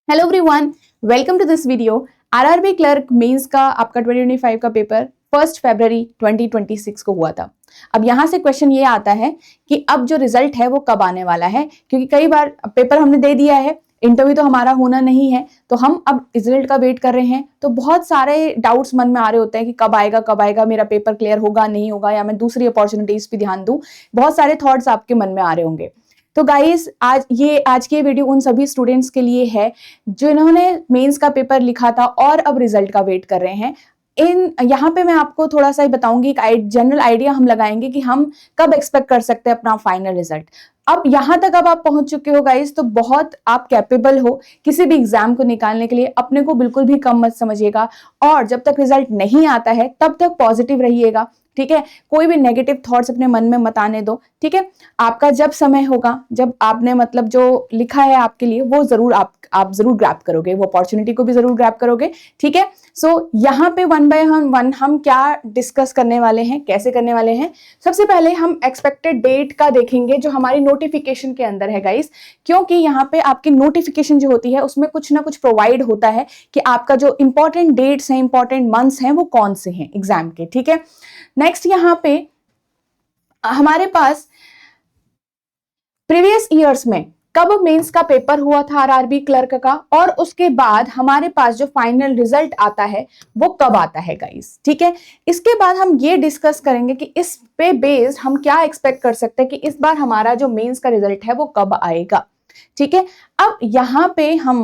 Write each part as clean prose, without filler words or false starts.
Hello everyone, welcome to this video. RRB clerk mains का आपका 2025 का पेपर 1 फरवरी 2026 को हुआ था। अब यहाँ से क्वेश्चन ये आता है कि अब जो रिजल्ट है वो कब आने वाला है, क्योंकि कई बार पेपर हमने दे दिया है, इंटरव्यू तो हमारा होना नहीं है, तो हम अब रिजल्ट का वेट कर रहे हैं। तो बहुत सारे डाउट्स मन में आ रहे होते हैं कि कब आएगा, मेरा पेपर क्लियर होगा नहीं होगा, या मैं दूसरी अपॉर्चुनिटीज पे ध्यान दूं। बहुत सारे थॉट्स आपके मन में आ रहे होंगे। तो गाइस, आज की वीडियो उन सभी स्टूडेंट्स के लिए है जिन्होंने मेंस का पेपर लिखा था और अब रिजल्ट का वेट कर रहे हैं। यहाँ पे मैं आपको थोड़ा सा ही बताऊंगी, एक जनरल आइडिया हम लगाएंगे कि हम कब एक्सपेक्ट कर सकते हैं अपना फाइनल रिजल्ट। अब यहाँ तक अब आप पहुंच चुके हो गाइस, तो बहुत आप कैपेबल हो किसी भी एग्जाम को निकालने के लिए। अपने को बिल्कुल भी कम मत समझिएगा, और जब तक रिजल्ट नहीं आता है तब तक पॉजिटिव रहिएगा, ठीक है। कोई भी नेगेटिव थॉट्स अपने मन में मत आने दो, ठीक है। आपका जब समय होगा, जब आपने मतलब जो लिखा है आपके लिए, वो जरूर आप जरूर ग्रैब करोगे, वो अपॉर्चुनिटी को भी जरूर ग्रैब करोगे, ठीक है। सो यहाँ पे वन बाय वन हम क्या डिस्कस करने वाले हैं, कैसे करने वाले हैं। सबसे पहले हम एक्सपेक्टेड डेट का देखेंगे जो हमारी नोटिफिकेशन के अंदर है गाइस, क्योंकि यहाँ पे आपकी नोटिफिकेशन जो होती है उसमें कुछ ना कुछ प्रोवाइड होता है कि आपका जो इंपॉर्टेंट डेट्स हैं, इंपॉर्टेंट मंथ्स हैं, वो कौन से हैं एग्जाम के, ठीक है। नेक्स्ट यहाँ पे हमारे पास प्रीवियस ईयर्स में कब मेंस का पेपर हुआ था आरआरबी क्लर्क का, और उसके बाद हमारे पास जो फाइनल रिजल्ट आता है वो कब आता है गाइस, ठीक है। इसके बाद हम ये डिस्कस करेंगे कि इस पे बेस्ड हम क्या एक्सपेक्ट कर सकते हैं कि इस बार हमारा जो मेंस का रिजल्ट है वो कब आएगा, ठीक है। अब यहाँ पे हम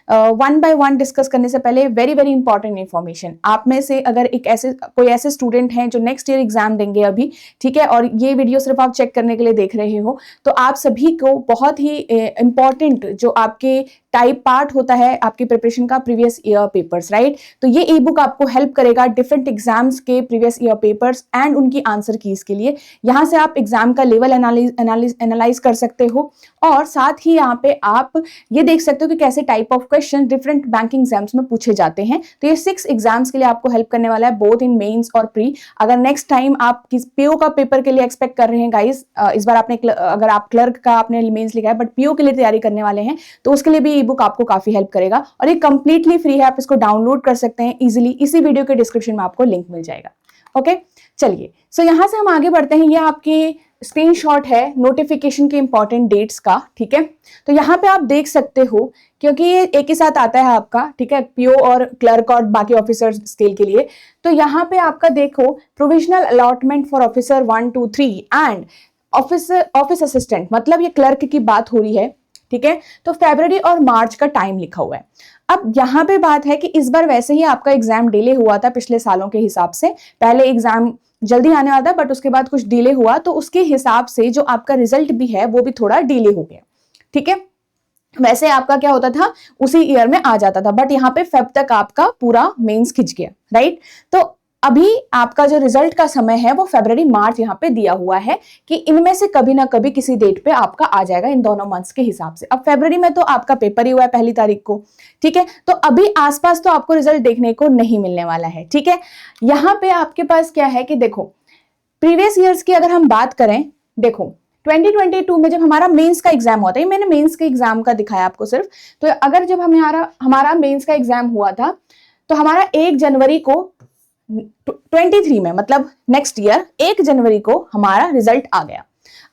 वन बाय वन डिस्कस करने से पहले वेरी वेरी इंपॉर्टेंट इंफॉर्मेशन, आप में से अगर कोई ऐसे स्टूडेंट हैं जो नेक्स्ट ईयर एग्जाम देंगे अभी, ठीक है, और ये वीडियो सिर्फ आप चेक करने के लिए देख रहे हो, तो आप सभी को बहुत ही इंपॉर्टेंट जो आपके टाइप पार्ट होता है आपकी प्रिपरेशन का, प्रीवियस ईयर पेपर्स, राइट। तो ये ई बुक आपको हेल्प करेगा डिफरेंट एग्जाम्स के प्रीवियस ईयर पेपर्स एंड उनकी आंसर कीज के लिए। यहाँ से आप एग्जाम का लेवल एनालाइज कर सकते हो, और साथ ही यहाँ पे आप ये देख सकते हो कि कैसे type of question different banking exams में पूछे जाते हैं। तो ये 6 एग्जाम्स के लिए आपको हेल्प करने वाला है, बोथ इन मेंस और प्री। अगर नेक्स्ट टाइम आप किस पीओ का पेपर के लिए एक्सपेक्ट कर रहे हैं गाइस, इस बार अगर आप क्लर्क का आपने मेंस लिखा है बट पीओ के लिए तैयारी करने वाले हैं, तो उसके लिए भी ई बुक आपको काफी हेल्प करेगा, और ये कंप्लीटली फ्री है, आप इसको डाउनलोड कर सकते हैं इजिली। इसी वीडियो के डिस्क्रिप्शन में आपको लिंक मिल जाएगा, ओके। चलिए, सो यहां से हम आगे बढ़ते हैं। ये आपकी स्क्रीनशॉट है नोटिफिकेशन के इंपॉर्टेंट डेट्स का, ठीक है। तो यहाँ पे आप देख सकते हो, क्योंकि ये एक ही साथ आता है आपका, ठीक है, पीओ और क्लर्क और बाकी ऑफिसर स्केल के लिए। तो यहाँ पे आपका देखो, provisional allotment for officer 1, 2, 3 and office assistant, मतलब ये क्लर्क की बात हो रही है, ठीक है। तो फरवरी और मार्च का टाइम लिखा हुआ है। अब यहाँ पे बात है कि इस बार वैसे ही आपका एग्जाम डिले हुआ था पिछले सालों के हिसाब से। पहले एग्जाम जल्दी आने वाला था, बट उसके बाद कुछ डिले हुआ, तो उसके हिसाब से जो आपका रिजल्ट भी है वो भी थोड़ा डिले हो गया, ठीक है। वैसे आपका क्या होता था, उसी ईयर में आ जाता था, बट यहाँ पे फेब तक आपका पूरा मेंस खिंच गया, राइट। तो अभी आपका जो रिजल्ट का समय है वो फरवरी मार्च यहाँ पे दिया हुआ है कि इनमें से कभी ना कभी किसी डेट पे आपका आ जाएगा, इन दोनों मंथ्स के हिसाब से। अब फरवरी में तो आपका पेपर ही हुआ है 1 तारीख को, ठीक है। तो अभी आसपास तो आपको रिजल्ट देखने को नहीं मिलने वाला है, ठीक है। यहाँ पे आपके पास क्या है कि देखो, प्रीवियस ईयर्स की अगर हम बात करें, देखो 2022 में जब हमारा मेंस का एग्जाम हुआ था, मैंने मेंस के एग्जाम का दिखाया आपको सिर्फ। तो अगर जब हमारा मेंस का एग्जाम हुआ था, तो हमारा 1 जनवरी को 23 में, मतलब नेक्स्ट ईयर 1 जनवरी को हमारा रिजल्ट आ गया।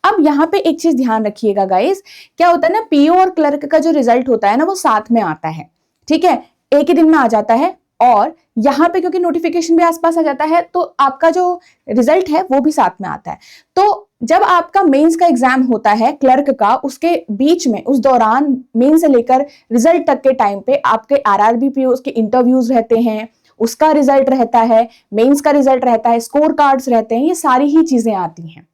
अब यहाँ पे एक चीज ध्यान रखिएगा गाइस, क्या होता है ना, पीओ और क्लर्क का जो रिजल्ट होता है ना वो साथ में आता है, ठीक है, एक ही दिन में आ जाता है। और यहाँ पे क्योंकि नोटिफिकेशन भी आसपास आ जाता है, तो आपका जो रिजल्ट है वो भी साथ में आता है। तो जब आपका मेंस का एग्जाम होता है क्लर्क का, उसके बीच में, उस दौरान मेंस से लेकर रिजल्ट तक के टाइम पे आपके आरआरबी पीओ के इंटरव्यूज रहते हैं, उसका रिजल्ट रहता है, मेंस का रिजल्ट रहता है, स्कोर कार्ड्स रहते हैं, ये सारी ही चीजें आती हैं,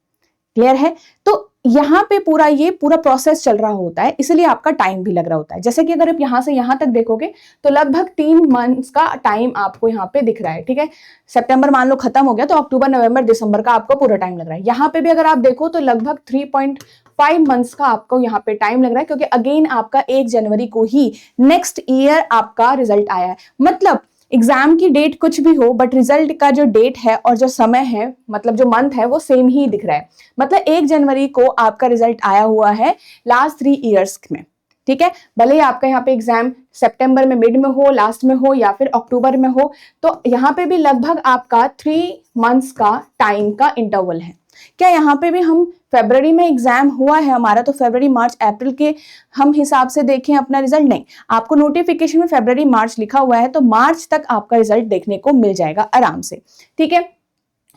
क्लियर है। तो यहाँ पे पूरा प्रोसेस चल रहा होता है, इसलिए आपका टाइम भी लग रहा होता है। जैसे कि अगर आप यहाँ से यहाँ तक देखोगे तो लगभग 3 मंथ्स का टाइम आपको यहाँ पे दिख रहा है, ठीक है। सितंबर मान लो खत्म हो गया, तो अक्टूबर, नवंबर, दिसंबर का आपको पूरा टाइम लग रहा है। यहाँ पे भी अगर आप देखो तो लगभग 3.5 मंथ्स का आपको यहाँ पे टाइम लग रहा है, क्योंकि अगेन आपका 1 जनवरी को ही नेक्स्ट ईयर आपका रिजल्ट आया है। मतलब एग्जाम की डेट कुछ भी हो, बट रिजल्ट का जो डेट है और जो समय है, मतलब जो मंथ है, वो सेम ही दिख रहा है। मतलब 1 जनवरी को आपका रिजल्ट आया हुआ है लास्ट 3 ईयर्स में, ठीक है, भले ही आपका यहाँ पे एग्जाम सितंबर में मिड में हो, लास्ट में हो या फिर अक्टूबर में हो, तो यहाँ पे भी लगभग आपका 3 मंथ्स का टाइम का इंटरवल है। क्या यहाँ पे भी हम फरवरी में एग्जाम हुआ है हमारा तो फरवरी मार्च अप्रैल के हम हिसाब से देखें अपना रिजल्ट? नहीं, आपको नोटिफिकेशन में फरवरी मार्च लिखा हुआ है, तो मार्च तक आपका रिजल्ट देखने को मिल जाएगा आराम से। ठीक है,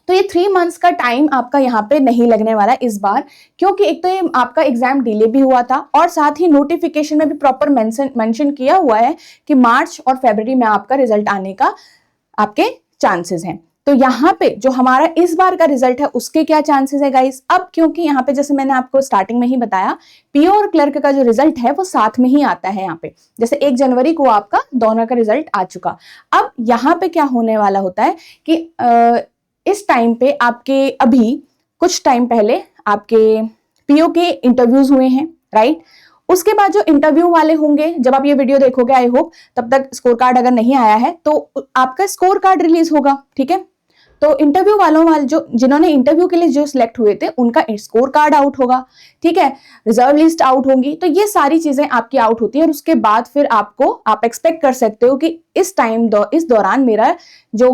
तो ये 3 मंथ्स का टाइम आपका यहाँ पे नहीं लगने वाला इस बार, क्योंकि एक तो ये आपका एग्जाम डिले भी हुआ था और साथ ही नोटिफिकेशन में भी प्रॉपर मेंशन किया हुआ है कि मार्च और फरवरी में आपका रिजल्ट आने का आपके चांसेस हैं। तो यहाँ पे जो हमारा इस बार का रिजल्ट है उसके क्या चांसेस है गाइस? अब क्योंकि यहाँ पे जैसे मैंने आपको स्टार्टिंग में ही बताया, पीओ और क्लर्क का जो रिजल्ट है वो साथ में ही आता है। यहाँ पे जैसे 1 जनवरी को आपका दोनों का रिजल्ट आ चुका। अब यहाँ पे क्या होने वाला होता है कि इस टाइम पे आपके अभी कुछ टाइम पहले आपके पीओ के इंटरव्यूज हुए हैं, राइट? उसके बाद जो इंटरव्यू वाले होंगे, जब आप ये वीडियो देखोगे आई होप तब तक स्कोर कार्ड अगर नहीं आया है तो आपका स्कोर कार्ड रिलीज होगा। ठीक है, तो इंटरव्यू वाले जो जिन्होंने इंटरव्यू के लिए जो सिलेक्ट हुए थे उनका स्कोर कार्ड आउट होगा। ठीक है, रिजर्व लिस्ट आउट होंगी, तो ये सारी चीजें आपकी आउट होती है और उसके बाद फिर आप एक्सपेक्ट कर सकते हो कि इस दौरान मेरा जो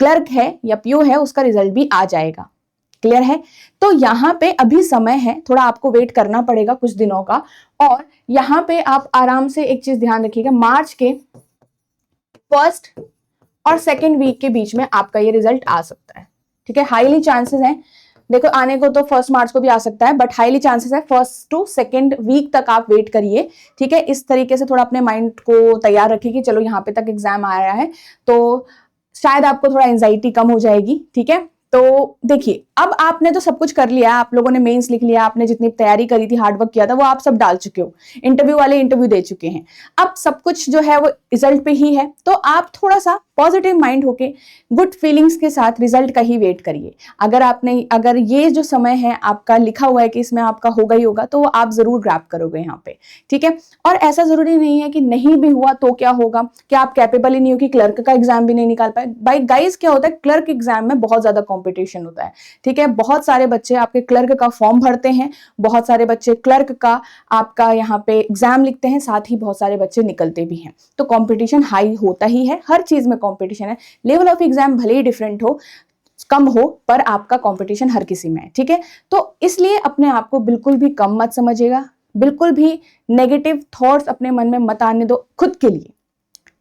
क्लर्क है या पीओ है उसका रिजल्ट भी आ जाएगा। क्लियर है? तो यहाँ पे अभी समय है, थोड़ा आपको वेट करना पड़ेगा कुछ दिनों का। और यहाँ पे आप आराम से एक चीज ध्यान रखिएगा, मार्च के 1st और 2nd वीक के बीच में आपका ये रिजल्ट आ सकता है। ठीक है, हाईली चांसेस हैं, देखो आने को तो 1 मार्च को भी आ सकता है, बट हाईली चांसेस है 1st to 2nd वीक तक आप वेट करिए। ठीक है, इस तरीके से थोड़ा अपने माइंड को तैयार रखिए कि चलो यहाँ पे तक एग्जाम आ रहा है, तो शायद आपको थोड़ा एंजाइटी कम हो जाएगी। ठीक है, तो देखिए अब आपने तो सब कुछ कर लिया, आप लोगों ने मेंस लिख लिया, आपने जितनी तैयारी करी थी, हार्डवर्क किया था, वो आप सब डाल चुके हो, इंटरव्यू वाले इंटरव्यू दे चुके हैं, अब सब कुछ जो है वो रिजल्ट पे ही है। तो आप थोड़ा सा पॉजिटिव माइंड होके गुड फीलिंग्स के साथ रिजल्ट का ही वेट करिए। अगर ये जो समय है आपका लिखा हुआ है कि इसमें आपका होगा ही होगा, तो आप जरूर ग्रैब करोगे यहाँ पे। ठीक है, और ऐसा जरूरी नहीं है कि नहीं भी हुआ तो क्या होगा, क्या आप कैपेबल ही नहीं हो कि क्लर्क का एग्जाम भी नहीं निकाल पाए? भाई गाइस, क्या होता है क्लर्क एग्जाम में बहुत ज्यादा कंपटीशन होता है। ठीक है, बहुत सारे बच्चे आपके क्लर्क का फॉर्म भरते हैं, बहुत सारे बच्चे क्लर्क का आपका यहाँ पे एग्जाम लिखते हैं, साथ ही बहुत सारे बच्चे निकलते भी हैं। तो कंपटीशन हाई होता ही है, हर चीज में कंपटीशन है। लेवल ऑफ एग्जाम भले ही डिफरेंट हो, कम हो, पर आपका कंपटीशन हर किसी में है। ठीक है, तो इसलिए अपने आप को बिल्कुल भी कम मत समझिएगा, बिल्कुल भी नेगेटिव थॉट्स अपने मन में मत आने दो खुद के लिए।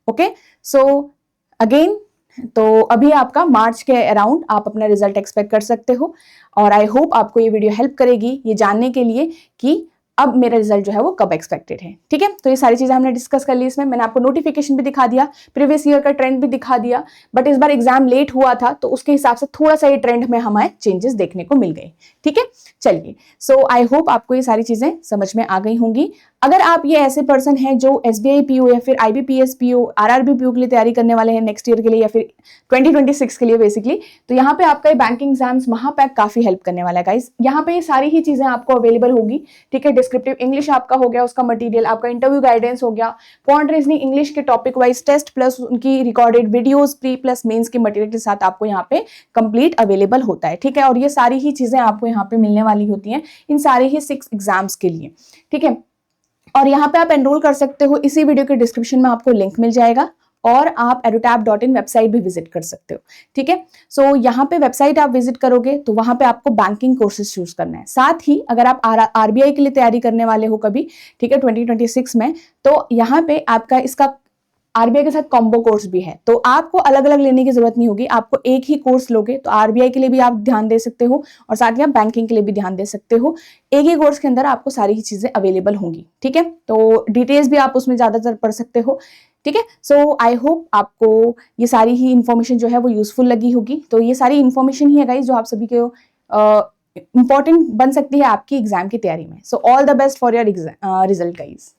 ओके, सो अगेन, तो अभी आपका मार्च के अराउंड आप अपना रिजल्ट एक्सपेक्ट कर सकते हो, और आई होप आपको ये वीडियो हेल्प करेगी ये जानने के लिए कि अब मेरा रिजल्ट जो है वो कब एक्सपेक्टेड है। ठीक है, तो ये सारी चीजें हमने डिस्कस कर ली। इसमें मैंने आपको नोटिफिकेशन भी दिखा दिया, प्रीवियस ईयर का ट्रेंड भी दिखा दिया, बट इस बार एग्जाम लेट हुआ था तो उसके हिसाब से थोड़ा सा ये ट्रेंड में हमें चेंजेस देखने को मिल गए। ठीक है, चलिए, सो आई होप आपको ये सारी चीजें समझ में आ गई होंगी। अगर आप ये ऐसे पर्सन हैं जो एसबीआई पीओ या फिर आईबीपीएस पीओ, आरआरबी पीओ के लिए तैयारी करने वाले हैं नेक्स्ट ईयर के लिए या फिर 2026 के लिए बेसिकली, तो यहाँ पे आपका बैंकिंग एग्जाम्स महापैक काफी हेल्प करने वाला है गाइस। यहाँ पे ये सारी ही चीजें आपको अवेलेबल होगी। ठीक है, डिस्क्रिप्टिव इंग्लिश आपका हो गया, उसका मटेरियल, आपका इंटरव्यू गाइडेंस हो गया, क्वांट रीजनिंग इंग्लिश के टॉपिक वाइज टेस्ट प्लस उनकी recorded videos pre plus mains के मटेरियल के साथ आपको यहाँ पे कंप्लीट अवेलेबल होता है। ठीक है, और ये सारी ही चीजें आपको यहाँ पे मिलने वाली होती हैं इन सारे ही 6 एग्जाम्स के लिए। ठीक है, और यहाँ पे आप एनरोल कर सकते हो, इसी वीडियो के डिस्क्रिप्शन में आपको लिंक मिल जाएगा, और आप edutap.in वेबसाइट भी विजिट कर सकते हो। ठीक है, सो यहाँ पे वेबसाइट आप विजिट करोगे तो वहां पे आपको बैंकिंग कोर्सेज चूज करना है। साथ ही अगर आप आरबीआई के लिए तैयारी करने वाले हो कभी, ठीक है, 2026 में, तो यहाँ पे आपका इसका आरबीआई के साथ कॉम्बो कोर्स भी है, तो आपको अलग अलग लेने की जरूरत नहीं होगी, आपको एक ही कोर्स लोगे तो आरबीआई के लिए भी आप ध्यान दे सकते हो और साथ ही आप बैंकिंग के लिए भी ध्यान दे सकते हो। एक ही कोर्स के अंदर आपको सारी ही चीजें अवेलेबल होंगी। ठीक है, तो डिटेल्स भी आप उसमें ज्यादातर पढ़ सकते हो। ठीक है, सो आई होप आपको ये सारी ही इन्फॉर्मेशन जो है वो यूजफुल लगी होगी। तो ये सारी इन्फॉर्मेशन ही है गाइस जो आप सभी को इंपॉर्टेंट बन सकती है आपकी एग्जाम की तैयारी में। So all the best for your result guys.